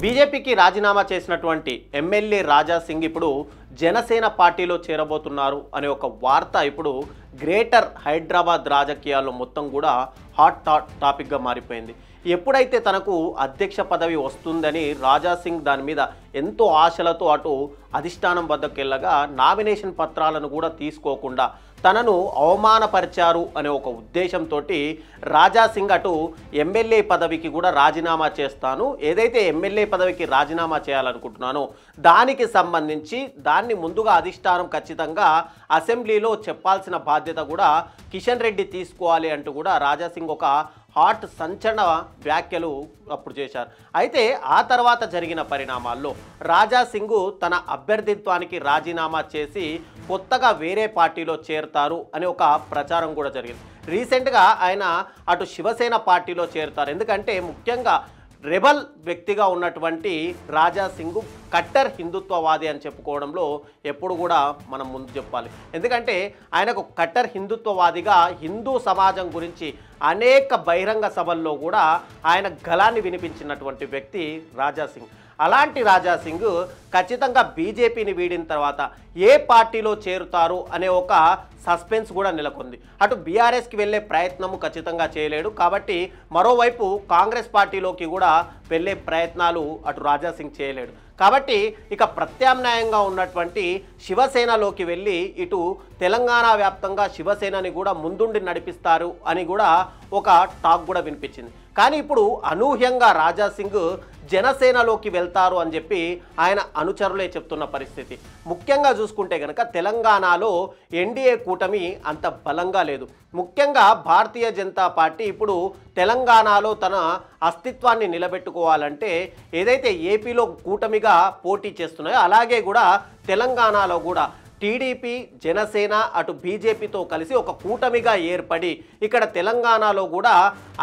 బీజేపీకి రాజీనామా చేసినటువంటి ఎమ్మెల్యే రాజా సింగ్ ఇప్పుడు జనసేన పార్టీలో చేరబోతున్నారు అనే ఒక వార్త ఇప్పుడు గ్రేటర్ హైదరాబాద్ రాజకీయాల్లో మొత్తం కూడా హాట్ టాపిక్గా మారిపోయింది. ఎప్పుడైతే తనకు అధ్యక్ష పదవి వస్తుందని రాజా సింగ్ దాని మీద ఎంతో ఆశలతో అటు అధిష్టానం వద్దకు వెళ్ళగా నామినేషన్ పత్రాలను కూడా తీసుకోకుండా తనను అవమానపరిచారు అనే ఒక ఉద్దేశంతో రాజా సింగ్ అటు ఎమ్మెల్యే పదవికి కూడా రాజీనామా చేస్తాను, ఏదైతే ఎమ్మెల్యే పదవికి రాజీనామా చేయాలనుకుంటున్నానో దానికి సంబంధించి దాన్ని ముందుగా అధిష్టానం ఖచ్చితంగా అసెంబ్లీలో చెప్పాల్సిన బాధ్యత కూడా కిషన్ రెడ్డి తీసుకోవాలి అంటూ కూడా రాజా సింగ్ ఒక హాట్ సంచలన వ్యాఖ్యలు అప్పుడు చేశారు. అయితే ఆ తర్వాత జరిగిన పరిణామాల్లో రాజా సింగ్ తన అభ్యర్థిత్వానికి రాజీనామా చేసి కొత్తగా వేరే పార్టీలో చేరతారు అనే ఒక ప్రచారం కూడా జరిగింది. రీసెంట్గా ఆయన అటు శివసేన పార్టీలో చేరుతారు. ఎందుకంటే ముఖ్యంగా రెబల్ వ్యక్తిగా ఉన్నటువంటి రాజా సింగ్ కట్టర్ హిందుత్వవాది అని చెప్పుకోవడంలో ఎప్పుడు కూడా మనం ముందు చెప్పాలి. ఎందుకంటే ఆయనకు కట్టర్ హిందుత్వవాదిగా హిందూ సమాజం గురించి అనేక బహిరంగ సభల్లో కూడా ఆయన గళాన్ని వినిపించినటువంటి వ్యక్తి రాజా సింగ్. అలాంటి రాజా సింగ్ ఖచ్చితంగా బీజేపీని వీడిన తర్వాత ఏ పార్టీలో చేరుతారు అనే ఒక సస్పెన్స్ కూడా నెలకొంది. అటు బీఆర్ఎస్కి వెళ్ళే ప్రయత్నము ఖచ్చితంగా చేయలేడు, కాబట్టి మరోవైపు కాంగ్రెస్ పార్టీలోకి కూడా వెళ్ళే ప్రయత్నాలు అటు రాజా సింగ్ చేయలేడు. కాబట్టి ఇక ప్రత్యామ్నాయంగా ఉన్నటువంటి శివసేనలోకి వెళ్ళి ఇటు తెలంగాణ వ్యాప్తంగా శివసేనని కూడా ముందుండి నడిపిస్తారు అని కూడా ఒక టాక్ కూడా వినిపించింది. కానీ ఇప్పుడు అనూహ్యంగా రాజా సింగ్ జనసేనలోకి వెళ్తారు అని చెప్పి ఆయన అనుచరులే చెప్తున్న పరిస్థితి. ముఖ్యంగా చూసుకుంటే కనుక తెలంగాణలో ఎన్డీఏ కూటమి అంత బలంగా లేదు. ముఖ్యంగా భారతీయ జనతా పార్టీ ఇప్పుడు తెలంగాణలో తన అస్తిత్వాన్ని నిలబెట్టుకోవాలంటే ఏదైతే ఏపీలో కూటమిగా పోటీ చేస్తున్నాయో అలాగే కూడా తెలంగాణలో కూడా టీడీపీ, జనసేన అటు బీజేపీతో కలిసి ఒక కూటమిగా ఏర్పడి ఇక్కడ తెలంగాణలో కూడా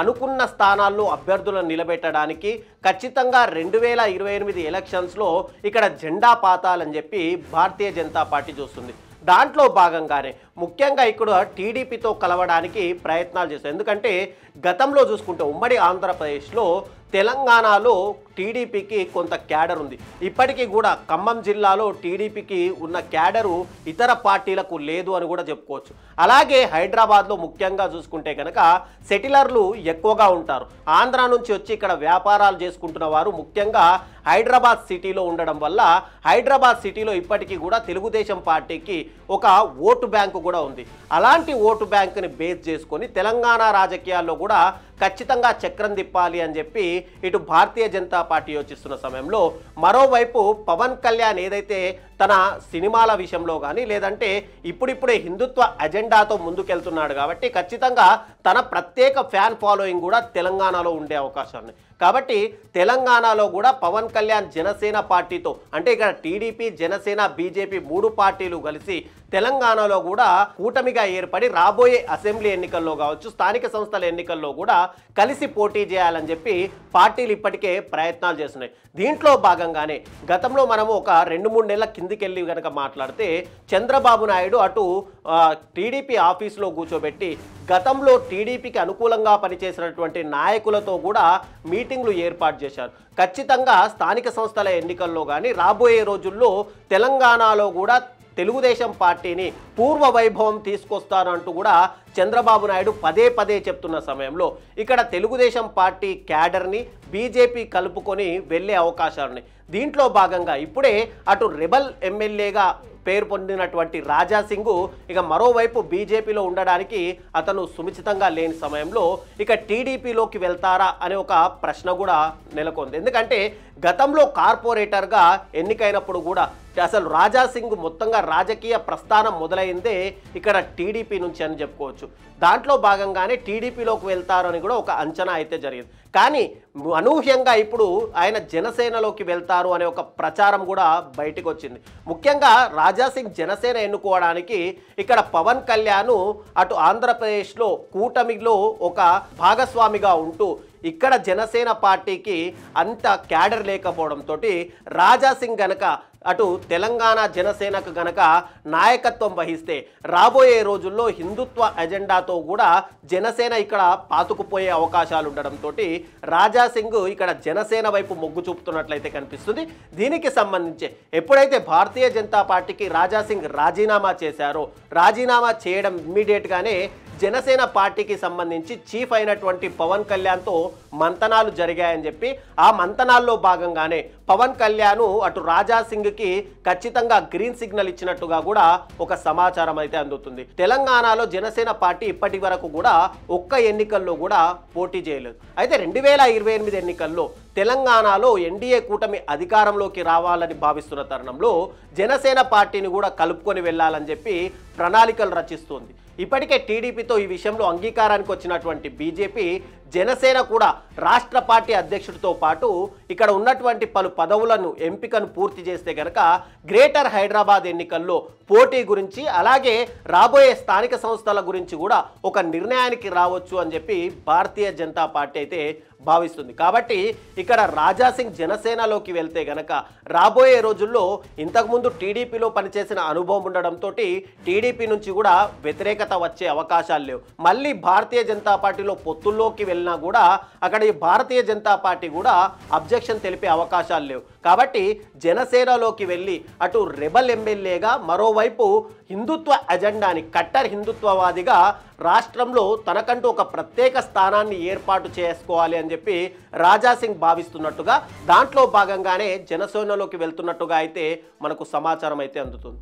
అనుకున్న స్థానాల్లో అభ్యర్థులను నిలబెట్టడానికి ఖచ్చితంగా 2028 ఎలక్షన్స్లో ఇక్కడ జెండా పాతాలని చెప్పి భారతీయ జనతా పార్టీ చూస్తుంది. దాంట్లో భాగంగానే ముఖ్యంగా ఇక్కడ టీడీపీతో కలవడానికి ప్రయత్నాలు చేస్తారు. ఎందుకంటే గతంలో చూసుకుంటే ఉమ్మడి ఆంధ్రప్రదేశ్లో తెలంగాణలో టీడీపీకి కొంత క్యాడర్ ఉంది. ఇప్పటికీ కూడా ఖమ్మం జిల్లాలో టీడీపీకి ఉన్న క్యాడరు ఇతర పార్టీలకు లేదు అని కూడా చెప్పుకోవచ్చు. అలాగే హైదరాబాద్లో ముఖ్యంగా చూసుకుంటే కనుక సెటిలర్లు ఎక్కువగా ఉంటారు. ఆంధ్ర నుంచి వచ్చి ఇక్కడ వ్యాపారాలు చేసుకుంటున్న వారు ముఖ్యంగా హైదరాబాద్ సిటీలో ఉండడం వల్ల హైదరాబాద్ సిటీలో ఇప్పటికీ కూడా తెలుగుదేశం పార్టీకి ఒక ఓటు బ్యాంకు కూడా ఉంది. అలాంటి ఓటు బ్యాంకుని బేస్ చేసుకొని తెలంగాణ రాజకీయాల్లో కూడా ఖచ్చితంగా చక్రం తిప్పాలి అని చెప్పి ఇటు భారతీయ జనతా పార్టీ యోచిస్తున్న సమయంలో మరోవైపు పవన్ కళ్యాణ్ ఏదైతే తన సినిమాల విషయంలో కానీ లేదంటే ఇప్పుడిప్పుడే హిందుత్వ అజెండాతో ముందుకెళ్తున్నాడు కాబట్టి ఖచ్చితంగా తన ప్రత్యేక ఫ్యాన్ ఫాలోయింగ్ కూడా తెలంగాణలో ఉండే అవకాశాన్ని, కాబట్టి తెలంగాణలో కూడా పవన్ కళ్యాణ్ జనసేన పార్టీతో అంటే ఇక్కడ టీడీపీ, జనసేన, బీజేపీ 3 పార్టీలు కలిసి తెలంగాణలో కూడా కూటమిగా ఏర్పడి రాబోయే అసెంబ్లీ ఎన్నికల్లో కావచ్చు, స్థానిక సంస్థల ఎన్నికల్లో కూడా కలిసి పోటీ చేయాలని చెప్పి పార్టీలు ఇప్పటికే ప్రయత్నాలు చేస్తున్నాయి. దీంట్లో భాగంగానే గతంలో మనము ఒక 2-3 నెలల కిందికెళ్ళి కనుక మాట్లాడితే చంద్రబాబు నాయుడు అటు టీడీపీ ఆఫీసులో కూర్చోబెట్టి గతంలో టీడీపీకి అనుకూలంగా పనిచేసినటువంటి నాయకులతో కూడా మీటింగ్లు ఏర్పాటు చేశారు. ఖచ్చితంగా స్థానిక సంస్థల ఎన్నికల్లో కానీ రాబోయే రోజుల్లో తెలంగాణలో కూడా తెలుగుదేశం పార్టీని పూర్వ వైభవం తీసుకొస్తానంటూ కూడా చంద్రబాబు నాయుడు పదే చెప్తున్న సమయంలో ఇక్కడ తెలుగుదేశం పార్టీ క్యాడర్ని బీజేపీ కలుపుకొని వెళ్ళే అవకాశాలున్నాయి. దీంట్లో భాగంగా ఇప్పుడే అటు రెబల్ ఎమ్మెల్యేగా పేరు పొందినటువంటి రాజా సింగ్ ఇక మరోవైపు బీజేపీలో ఉండడానికి అతను సుముచితంగా లేని సమయంలో ఇక టీడీపీలోకి వెళ్తారా అనే ఒక ప్రశ్న కూడా నెలకొంది. ఎందుకంటే గతంలో కార్పొరేటర్గా ఎన్నికైనప్పుడు కూడా అసలు రాజా సింగ్ మొత్తంగా రాజకీయ ప్రస్థానం మొదలైందే ఇక్కడ టీడీపీ నుంచి అని చెప్పుకోవచ్చు. దాంట్లో భాగంగానే టీడీపీలోకి వెళ్తారు అని కూడా ఒక అంచనా అయితే జరిగింది. కానీ అనూహ్యంగా ఇప్పుడు ఆయన జనసేనలోకి వెళ్తారు అనే ఒక ప్రచారం కూడా బయటకు వచ్చింది. ముఖ్యంగా రాజా సింగ్ జనసేన ఎన్నుకోవడానికి ఇక్కడ పవన్ కళ్యాణ్ అటు ఆంధ్రప్రదేశ్లో కూటమిలో ఒక భాగస్వామిగా ఉంటూ ఇక్కడ జనసేన పార్టీకి అంత క్యాడర్ లేకపోవడంతో రాజా సింగ్ గనక అటు తెలంగాణ జనసేనకు గనక నాయకత్వం వహిస్తే రాబోయే రోజుల్లో హిందుత్వ ఎజెండాతో కూడా జనసేన ఇక్కడ పాతుకుపోయే అవకాశాలు ఉండడంతో రాజా సింగ్ ఇక్కడ జనసేన వైపు మొగ్గు చూపుతున్నట్లయితే కనిపిస్తుంది. దీనికి సంబంధించి ఎప్పుడైతే భారతీయ జనతా పార్టీకి రాజా సింగ్ రాజీనామా చేశారో రాజీనామా చేయడం ఇమ్మీడియట్గానే జనసేన పార్టీకి సంబంధించి చీఫ్ అయినటువంటి పవన్ కళ్యాణ్తో మంతనాలు జరిగాయని చెప్పి ఆ మంతనాల్లో భాగంగానే పవన్ కళ్యాణ్ అటు రాజా సింగ్కి ఖచ్చితంగా గ్రీన్ సిగ్నల్ ఇచ్చినట్టుగా కూడా ఒక సమాచారం అయితే అందుతుంది. తెలంగాణలో జనసేన పార్టీ ఇప్పటి వరకు కూడా ఒక్క ఎన్నికల్లో కూడా పోటీ చేయలేదు. అయితే 2028 ఎన్నికల్లో తెలంగాణలో ఎన్డీఏ కూటమి అధికారంలోకి రావాలని భావిస్తున్న తరుణంలో జనసేన పార్టీని కూడా కలుపుకొని వెళ్ళాలని చెప్పి ప్రణాళికలు రచిస్తుంది. ఇప్పటికే టీడీపీతో ఈ విషయంలో అంగీకారానికి వచ్చినటువంటి బీజేపీ జనసేన కూడా రాష్ట్ర పార్టీ అధ్యక్షుడితో పాటు ఇక్కడ ఉన్నటువంటి పలు పదవులను ఎంపికను పూర్తి చేస్తే గనక గ్రేటర్ హైదరాబాద్ ఎన్నికల్లో పోటీ గురించి అలాగే రాబోయే స్థానిక సంస్థల గురించి కూడా ఒక నిర్ణయానికి రావచ్చు అని చెప్పి భారతీయ జనతా పార్టీ అయితే భావిస్తుంది. కాబట్టి ఇక్కడ రాజా సింగ్ జనసేనలోకి వెళ్తే గనక రాబోయే రోజుల్లో ఇంతకుముందు టీడీపీలో పనిచేసిన అనుభవం ఉండడంతో టీడీపీ నుంచి కూడా వ్యతిరేకత వచ్చే అవకాశాలు లేవు. మళ్ళీ భారతీయ జనతా పార్టీలో పొత్తుల్లోకి వెళ్ళినా కూడా అక్కడ ఈ భారతీయ జనతా పార్టీ కూడా అబ్జెక్షన్ తెలిపే అవకాశాలు లేవు. కాబట్టి జనసేనలోకి వెళ్ళి అటు రెబల్ ఎమ్మెల్యేగా మరోవైపు హిందుత్వ ఎజెండాని కట్టర్ హిందుత్వవాదిగా రాష్ట్రంలో తనకంటూ ఒక ప్రత్యేక స్థానాన్ని ఏర్పాటు చేసుకోవాలి అని చెప్పి రాజా సింగ్ భావిస్తున్నట్టుగా దాంట్లో భాగంగానే జనసేనలోకి వెళ్తున్నట్టుగా అయితే మనకు సమాచారం అయితే అందుతుంది.